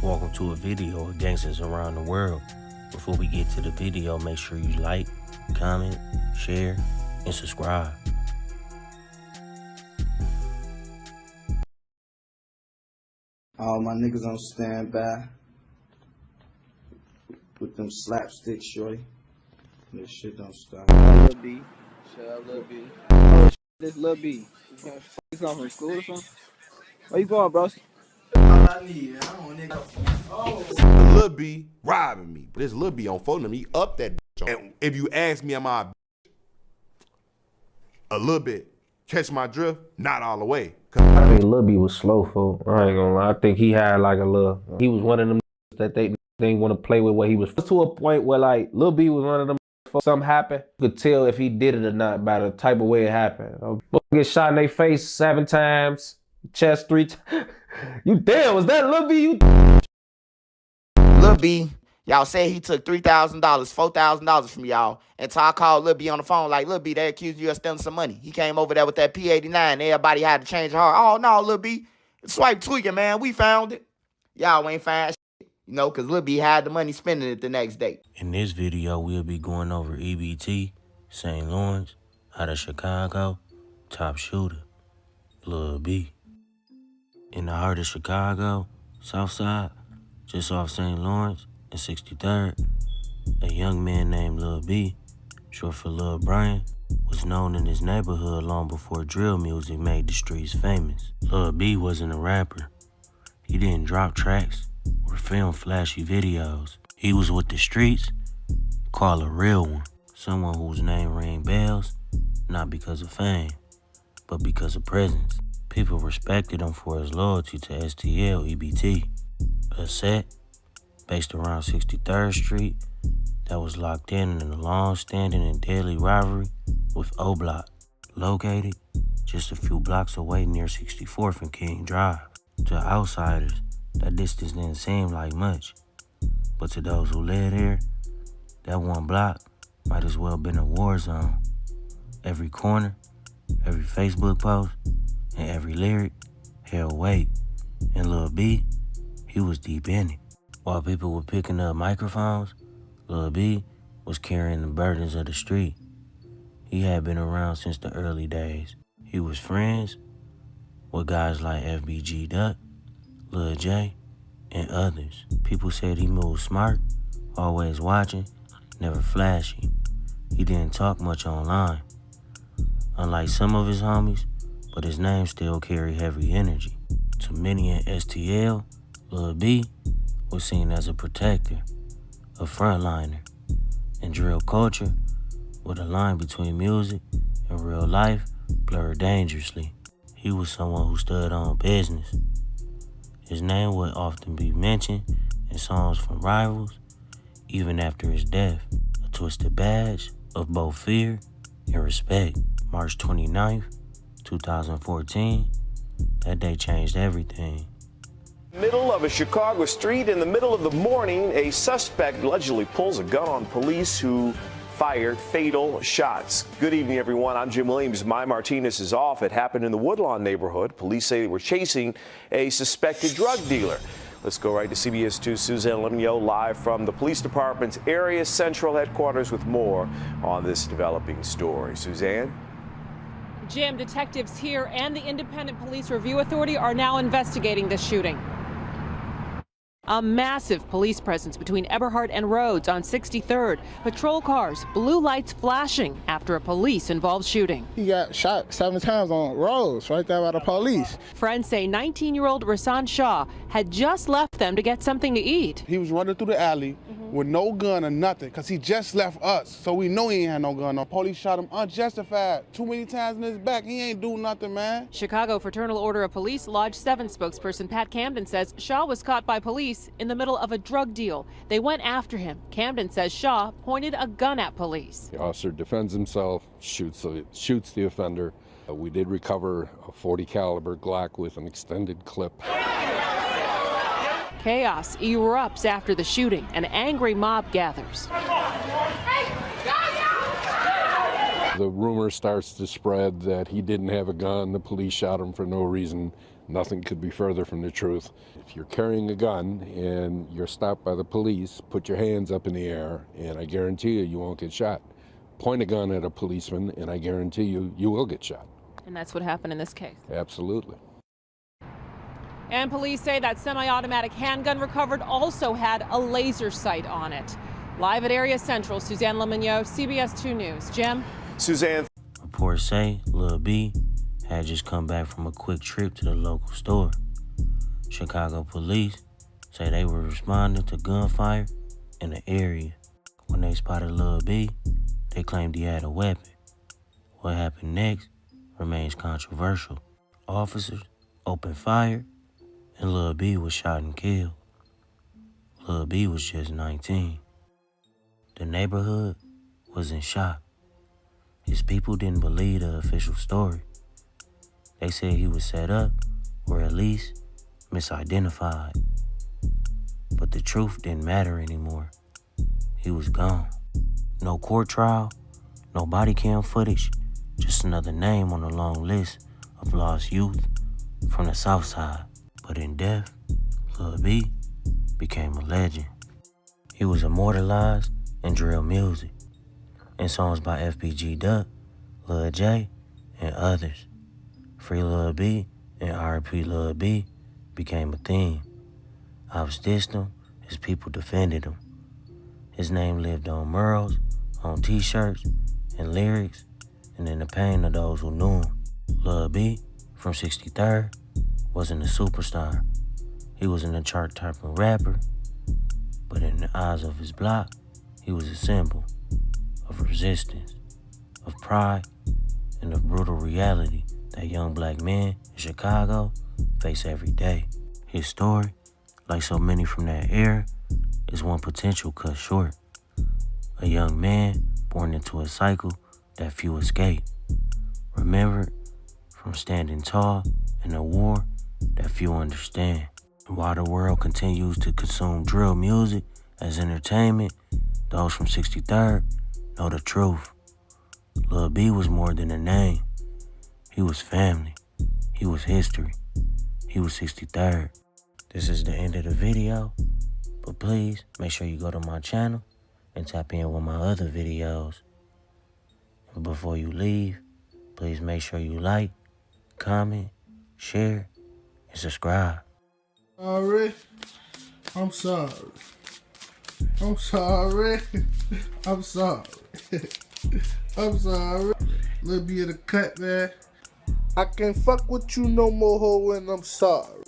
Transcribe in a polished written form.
Welcome to a video of gangsters around the world. Before we get to the video, make sure you like, comment, share, and subscribe. All my niggas on standby with them slapstick shorty. This shit don't stop. Lil B. Shout out Lil B. Oh, this Lil B. He's going from school or something? Where you going, bro? Lil B robbing me. This Lil B on phone to me up that bitch. And if you ask me, am I a little bit catch my drift? Not all the way. I think Lil B was slow, folk. I ain't gonna lie. I think he had like a little. He was one of them that they didn't want to play with. What he was to a point where like Lil B was one of them. Something happened. You could tell if he did it or not by the type of way it happened. Get shot in their face 7 times, chest 3 times. You damn, was that Lil B? You Lil B, y'all say he took $3,000, $4,000 from y'all. Until I called Lil B on the phone, like, Lil B, they accused you of stealing some money. He came over there with that P89. Everybody had to change their heart. Oh, no, Lil B, swipe tweaking, man. We found it. Y'all ain't find shit, you know, because Lil B had the money spending it the next day. In this video, we'll be going over EBT, St. Lawrence, out of Chicago, top shooter, Lil B. In the heart of Chicago, South Side, just off St. Lawrence and 63rd, a young man named Lil B, short for Lil Brian, was known in his neighborhood long before drill music made the streets famous. Lil B wasn't a rapper. He didn't drop tracks or film flashy videos. He was with the streets, called a real one. Someone whose name rang bells, not because of fame, but because of presence. People respected him for his loyalty to STL EBT, a set based around 63rd Street that was locked in a long-standing and deadly rivalry with O Block, located just a few blocks away near 64th and King Drive. To outsiders, that distance didn't seem like much, but to those who lived here, that one block might as well been a war zone. Every corner, every Facebook post, and every lyric held weight. And Lil B, he was deep in it. While people were picking up microphones, Lil B was carrying the burdens of the street. He had been around since the early days. He was friends with guys like FBG Duck, Lil J, and others. People said he moved smart, always watching, never flashy. He didn't talk much online. Unlike some of his homies, but his name still carried heavy energy. To many in STL, Lil B was seen as a protector, a frontliner, and drill culture, with a line between music and real life blurred dangerously. He was someone who stood on business. His name would often be mentioned in songs from rivals, even after his death, a twisted badge of both fear and respect. March 29th, 2014, that day changed everything. Middle of a Chicago street in the middle of the morning, a suspect allegedly pulls a gun on police who fired fatal shots. Good evening, everyone. I'm Jim Williams. My Martinez is off. It happened in the Woodlawn neighborhood. Police say they were chasing a suspected drug dealer. Let's go right to CBS 2's Suzanne Lemio live from the police department's area central headquarters with more on this developing story. Suzanne? Jim, detectives here and the Independent Police Review Authority are now investigating this shooting. A massive police presence between Eberhard and Rhodes on 63rd. Patrol cars, blue lights flashing after a police-involved shooting. He got shot 7 times on Rhodes, right there by the police. Friends say 19-year-old Rasan Shah had just left them to get something to eat. He was running through the alley with no gun or nothing, because he just left us, so we know he ain't had no gun. The police shot him unjustified. Too many times in his back. He ain't do nothing, man. Chicago Fraternal Order of Police Lodge 7 spokesperson Pat Camden says Shah was caught by police in the middle of a drug deal. They went after him. Camden says Shah pointed a gun at police. The officer defends himself, shoots the offender. We did recover a .40 caliber Glock with an extended clip. Chaos erupts after the shooting. An angry mob gathers. The rumor starts to spread that he didn't have a gun, the police shot him for no reason. Nothing could be further from the truth. If you're carrying a gun and you're stopped by the police, put your hands up in the air, and I guarantee you, you won't get shot. Point a gun at a policeman, and I guarantee you, you will get shot. And that's what happened in this case. Absolutely. And police say that semi-automatic handgun recovered also had a laser sight on it. Live at Area Central, Suzanne Lemonnier, CBS 2 News. Jim? Suzanne. Reports say Lil B had just come back from a quick trip to the local store. Chicago police say they were responding to gunfire in the area. When they spotted Lil B, they claimed he had a weapon. What happened next remains controversial. Officers opened fire and Lil B was shot and killed. Lil B was just 19. The neighborhood was in shock. His people didn't believe the official story. They said he was set up, or at least misidentified. But the truth didn't matter anymore. He was gone. No court trial, no body cam footage, just another name on the long list of lost youth from the South Side. But in death, Lil B became a legend. He was immortalized in drill music, in songs by FBG Duck, Lil J, and others. Free Lil B and R.I.P. Lil B became a theme. Opps dissed him, his people defended him. His name lived on murals, on t-shirts, and lyrics, and in the pain of those who knew him. Lil B from 63rd wasn't a superstar. He wasn't a chart-topping rapper, but in the eyes of his block, he was a symbol of resistance, of pride, and of brutal reality that young black men in Chicago face every day. His story, like so many from that era, is one potential cut short. A young man born into a cycle that few escape. Remembered from standing tall in a war that few understand. And while the world continues to consume drill music as entertainment, those from 63rd know the truth. Lil B was more than a name. He was family. He was history. He was 63rd. This is the end of the video, but please make sure you go to my channel and tap in with my other videos. And before you leave, please make sure you like, comment, share, and subscribe. Sorry. I'm sorry. I'm sorry. I'm sorry. I'm sorry. Let me in the cut, man. I can't fuck with you no more, ho, and I'm sorry.